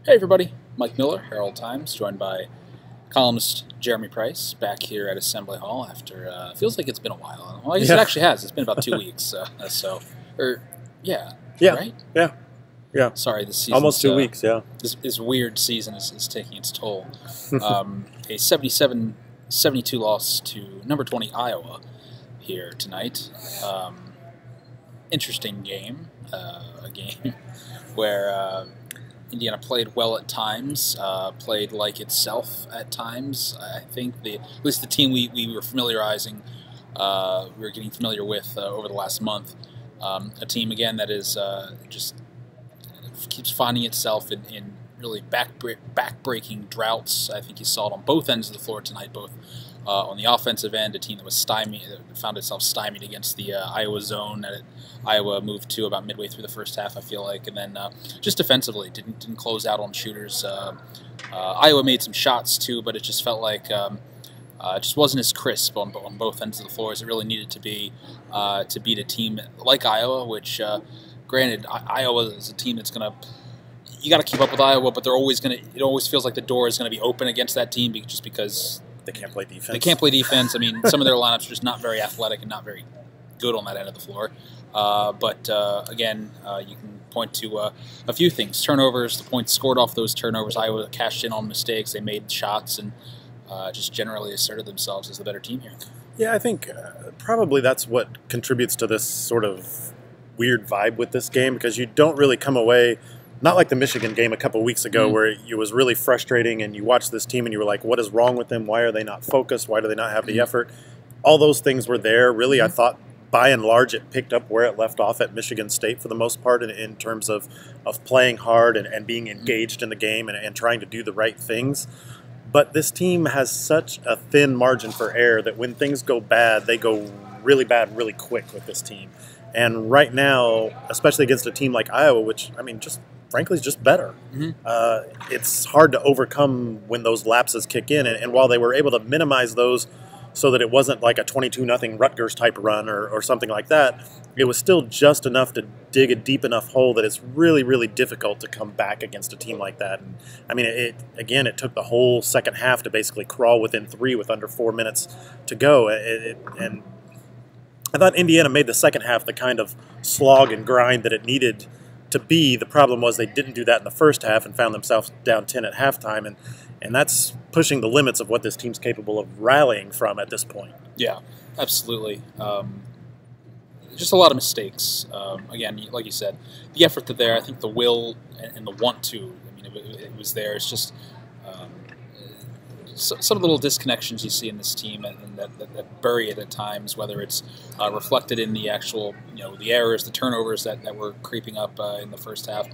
Hey everybody, Mike Miller, Herald Times, joined by columnist Jeremy Price, back here at Assembly Hall after, feels like it's been a while. Well, I guess it actually has. It's been about 2 weeks. Yeah, Yeah, right? yeah. Sorry, this season. Almost 2 weeks, yeah. This weird season is taking its toll. A 77-72 loss to number 20 Iowa here tonight. Interesting game, a game where Indiana played well at times, played like itself at times. I think at least the team we were familiarizing, we were getting familiar with over the last month. A team again that is just keeps finding itself in really back-breaking droughts. I think you saw it on both ends of the floor tonight, both on the offensive end, a team that was found itself stymied against the Iowa zone that Iowa moved to about midway through the first half, I feel like, and then just defensively didn't close out on shooters. Iowa made some shots too, but it just felt like it just wasn't as crisp on both ends of the floor as it really needed to be to beat a team like Iowa, which, granted, Iowa is a team that's going to, you got to keep up with Iowa, but they're always going to, it always feels like the door is going to be open again that team just because they can't play defense. They can't play defense. I mean, some of their lineups are just not very athletic and not very good on that end of the floor. Again, you can point to a few things. Turnovers, the points scored off those turnovers. Iowa cashed in on mistakes. They made shots and just generally asserted themselves as the better team here. Yeah, I think probably that's what contributes to this sort of weird vibe with this game, because you don't really come away, not like the Michigan game a couple weeks ago, where it was really frustrating and you watched this team and you were like, what is wrong with them? Why are they not focused? Why do they not have the effort? All those things were there. Really, I thought by and large it picked up where it left off at Michigan State for the most part in terms of playing hard and being engaged in the game and trying to do the right things. But this team has such a thin margin for error that when things go bad, they go really bad really quick with this team. And right now, especially against a team like Iowa, which, I mean, just frankly is just better, it's hard to overcome when those lapses kick in. And while they were able to minimize those so that it wasn't like a 22-0 Rutgers type run or something like that, it was still just enough to dig a deep enough hole that it's really, really difficult to come back against a team like that. And I mean, it took the whole second half to basically crawl within 3 with under 4 minutes to go. And I thought Indiana made the second half the kind of slog and grind that it needed to be. The problem was they didn't do that in the first half and found themselves down 10 at halftime, and that's pushing the limits of what this team's capable of rallying from at this point. Yeah, absolutely. Just a lot of mistakes. Again, like you said, the effort that there, I think the will and the want to, I mean, it was there. It's just some of the little disconnections you see in this team and that bury it at times, whether it's reflected in the actual, the errors, the turnovers that were creeping up in the first half,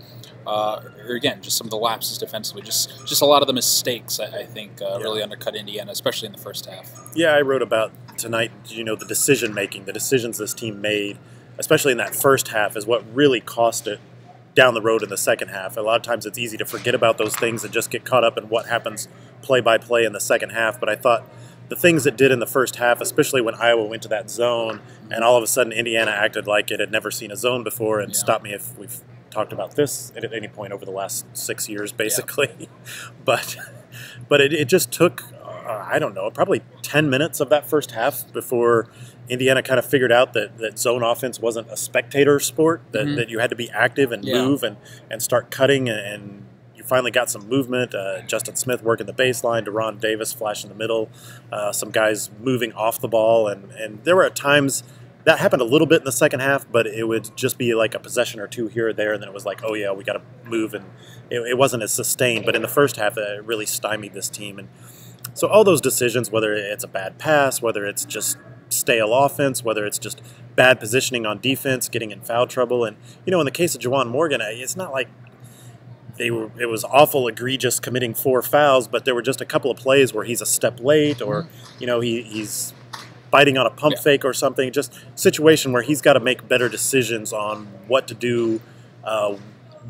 or again, just some of the lapses defensively, just a lot of the mistakes, I think, really undercut Indiana, especially in the first half. Yeah, I wrote about tonight, the decision-making, the decisions this team made, especially in that first half, is what really cost it down the road in the second half. A lot of times it's easy to forget about those things and just get caught up in what happens play by play in the second half. But I thought the things it did in the first half, especially when Iowa went to that zone and all of a sudden Indiana acted like it had never seen a zone before, and stop me if we've talked about this at any point over the last 6 years, basically. Yeah. But it just took, I don't know, probably 10 minutes of that first half before Indiana kind of figured out that zone offense wasn't a spectator sport, that you had to be active and move and start cutting, and you finally got some movement. Justin Smith working the baseline, Deron Davis flash in the middle, some guys moving off the ball, and there were at times that happened a little bit in the second half, but it would just be like a possession or two here or there, and then it was like, oh yeah, we got to move, and it wasn't as sustained. But in the first half, it really stymied this team. And so all those decisions, whether it's a bad pass, whether it's just stale offense, whether it's just bad positioning on defense, getting in foul trouble. And, in the case of Juwan Morgan, it's not like it was awful, egregious, committing 4 fouls, but there were just a couple of plays where he's a step late, or, he's biting on a pump fake or something. Just situation where he's got to make better decisions on what to do,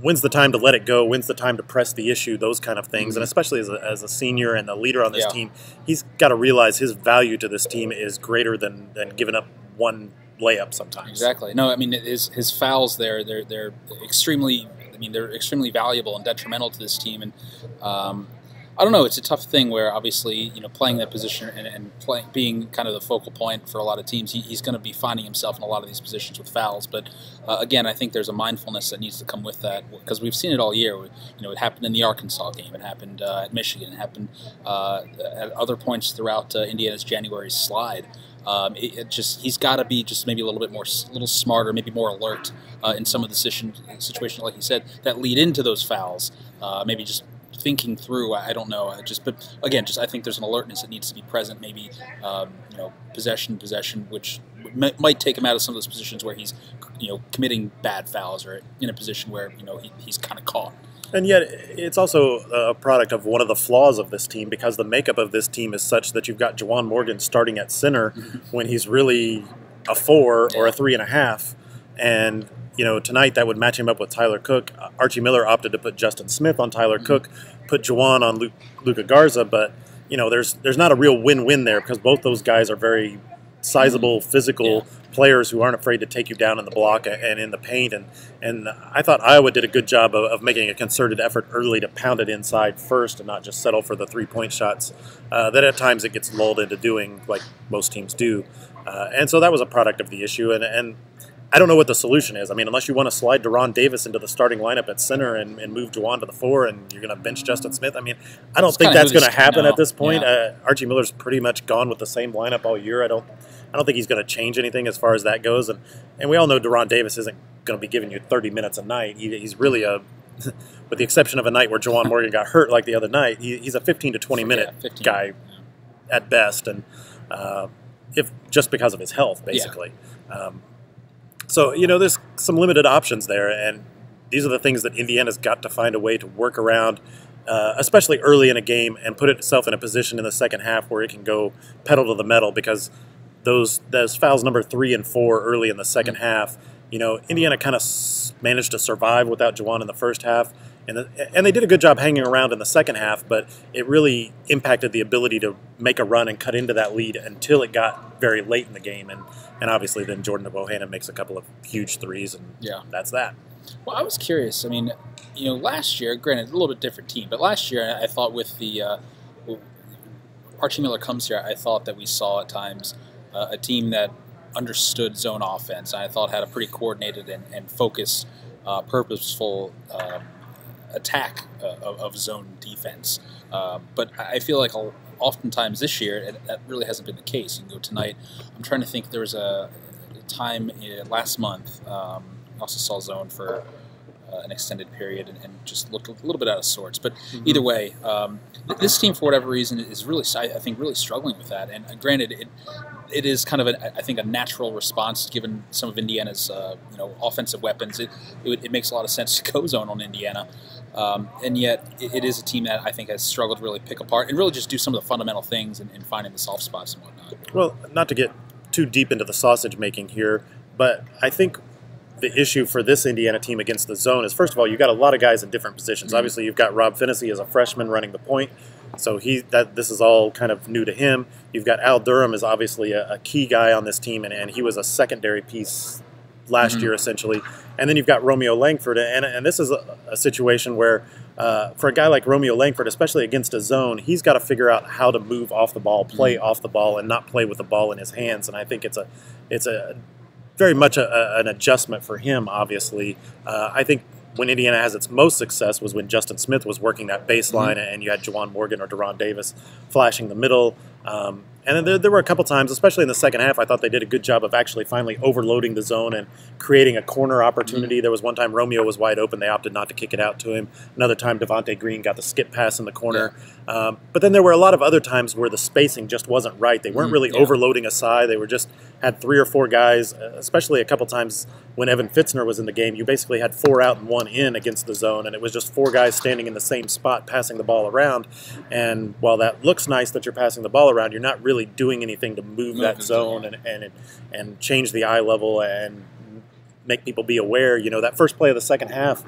when's the time to let it go, when's the time to press the issue, those kind of things. And especially as a senior and a leader on this team, he's got to realize his value to this team is greater than giving up one layup sometimes. Exactly. No, I mean, his fouls there, they're extremely mean, they're extremely valuable and detrimental to this team. And I don't know. It's a tough thing where obviously, playing that position and being kind of the focal point for a lot of teams, he's going to be finding himself in a lot of these positions with fouls. But again, I think there's a mindfulness that needs to come with that, because we've seen it all year. It happened in the Arkansas game. It happened at Michigan. It happened at other points throughout Indiana's January slide. He's got to be just maybe a little bit more, a little smarter, maybe more alert in some of the situations, like you said, that lead into those fouls. Maybe just thinking through, I don't know. But again, I think there's an alertness that needs to be present. Maybe possession, which might take him out of some of those positions where he's committing bad fouls, or in a position where he's kind of caught. And yet, it's also a product of one of the flaws of this team, because the makeup of this team is such that you've got Juwan Morgan starting at center when he's really a 4 or a 3.5, and tonight that would match him up with Tyler Cook. Archie Miller opted to put Justin Smith on Tyler Cook, put Juwan on Luka Garza, but there's not a real win-win there, because both those guys are very sizable, physical players who aren't afraid to take you down in the block and in the paint. And I thought Iowa did a good job of making a concerted effort early to pound it inside first and not just settle for the three-point shots that at times it gets lulled into doing, like most teams do. And so that was a product of the issue. And I don't know what the solution is. I mean, unless you want to slide Deron Davis into the starting lineup at center and move Juwan to the 4, and you're going to bench Justin Smith. I mean, I don't think that's going to happen at this point. Yeah. Archie Miller's pretty much gone with the same lineup all year. I don't think he's going to change anything as far as that goes. And we all know Deron Davis isn't going to be giving you 30 minutes a night. He's really with the exception of a night where Juwan Morgan got hurt like the other night, he's a 15 to 20 minute guy at best, and if just because of his health, basically. So, there's some limited options there, and these are the things that Indiana's got to find a way to work around, especially early in a game, and put itself in a position in the second half where it can go pedal to the metal, because those fouls number 3 and 4 early in the second half, Indiana kind of managed to survive without Juwan in the first half, and they did a good job hanging around in the second half, but it really impacted the ability to make a run and cut into that lead until it got very late in the game, and obviously then Jordan Bohannon makes a couple of huge threes, and that's that. Well, I was curious. I mean, last year, granted, a little bit different team, but last year I thought with the Archie Miller comes here, I thought that we saw at times a team that understood zone offense. I thought had a pretty coordinated and focused, purposeful attack of zone defense. But I feel like oftentimes this year that really hasn't been the case. You can go tonight. I'm trying to think. There was a time last month. I also saw zone for an extended period and just looked a little bit out of sorts. But either way, this team, for whatever reason, is really, I think, really struggling with that. And granted, it is kind of, I think, a natural response given some of Indiana's offensive weapons. It makes a lot of sense to go zone on Indiana. And yet, it is a team that I think has struggled to really pick apart and really just do some of the fundamental things and finding the soft spots and whatnot. Well, not to get too deep into the sausage making here, but I think the issue for this Indiana team against the zone is, first of all, you've got a lot of guys in different positions. Obviously, you've got Rob Finney as a freshman running the point, so this is all kind of new to him. You've got Al Durham is obviously a key guy on this team, and he was a secondary piece last year, essentially. And then you've got Romeo Langford, and this is a situation where, for a guy like Romeo Langford, especially against a zone, he's got to figure out how to move off the ball, play off the ball, and not play with the ball in his hands. And I think it's a very much an adjustment for him, obviously. I think when Indiana has its most success was when Justin Smith was working that baseline and you had Juwan Morgan or Deron Davis flashing the middle. And then there were a couple times, especially in the second half, I thought they did a good job of actually finally overloading the zone and creating a corner opportunity. There was one time Romeo was wide open. They opted not to kick it out to him. Another time Devontae Green got the skip pass in the corner. But then there were a lot of other times where the spacing just wasn't right. They weren't really overloading a side. They were just had 3 or 4 guys, especially a couple times when Evan Fitzner was in the game. You basically had 4 out and 1 in against the zone, and it was just 4 guys standing in the same spot passing the ball around. And while that looks nice that you're passing the ball around, you're not really doing anything to move that zone and change the eye level and make people be aware. You know, that first play of the second half,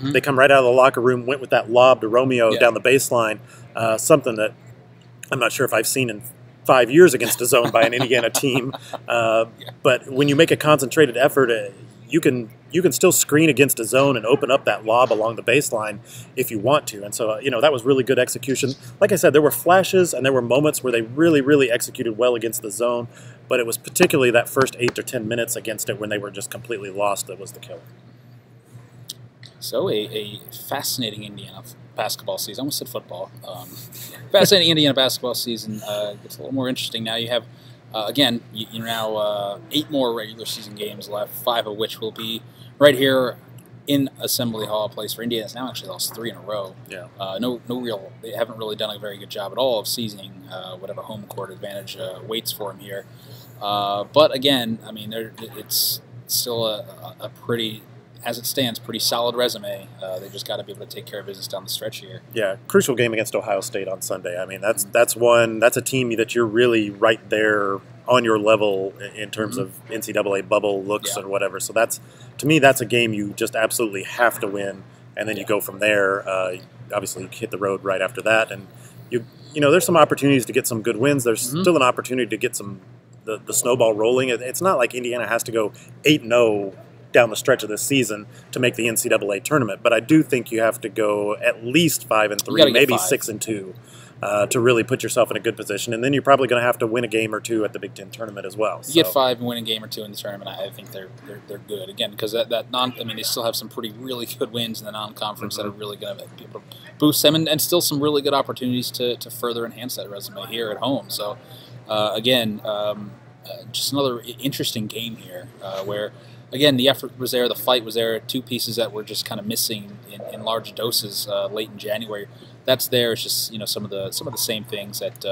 they come right out of the locker room, went with that lob to Romeo down the baseline, something that I'm not sure if I've seen in 5 years against a zone by an Indiana team. But when you make a concentrated effort, you can still screen against a zone and open up that lob along the baseline if you want to. And so, that was really good execution. Like I said, there were flashes and there were moments where they really, really executed well against the zone, but it was particularly that first 8 or 10 minutes against it when they were just completely lost that was the killer. So a fascinating Indiana basketball season. I almost said football. Fascinating Indiana basketball season. It's a little more interesting now. You have, again, you're now 8 more regular season games left, 5 of which will be right here in Assembly Hall, a place where Indiana's now actually lost 3 in a row. Yeah. They haven't really done a very good job at all of seizing whatever home court advantage waits for them here. But again, I mean, it's still a pretty, as it stands, pretty solid resume. They just got to be able to take care of business down the stretch here. Yeah, crucial game against Ohio State on Sunday. I mean, that's a team that you're really right there on your level in terms of NCAA bubble looks or whatever. So to me, that's a game you just absolutely have to win, and then you go from there. Obviously, you hit the road right after that, and there's some opportunities to get some good wins. There's still an opportunity to get the snowball rolling. It's not like Indiana has to go 8-0 down the stretch of this season to make the NCAA tournament, but I do think you have to go at least 5-3, maybe 6-2, to really put yourself in a good position. And then you're probably going to have to win a game or 2 at the Big Ten tournament as well. You get 5 and win a game or 2 in the tournament, I think they're good again, because they still have some really good wins in the non-conference that are really going to be able to boost them, and still some really good opportunities to further enhance that resume here at home. So again, just another interesting game here where. Again, the effort was there, the fight was there. 2 pieces that were just kind of missing in large doses late in January. That's there. It's just some of the same things that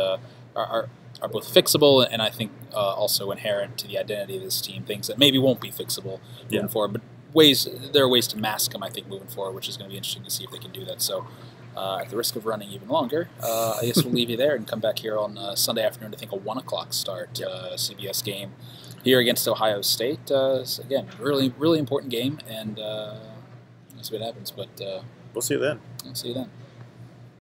are both fixable and I think also inherent to the identity of this team. Things that maybe won't be fixable moving forward, but there are ways to mask them. I think moving forward, which is going to be interesting to see if they can do that. So, at the risk of running even longer, I guess we'll leave you there and come back here on Sunday afternoon. I think a 1:00 start CBS game. Here against Ohio State, so again, really important game, and we'll see what happens. But we'll see you then. I'll see you then.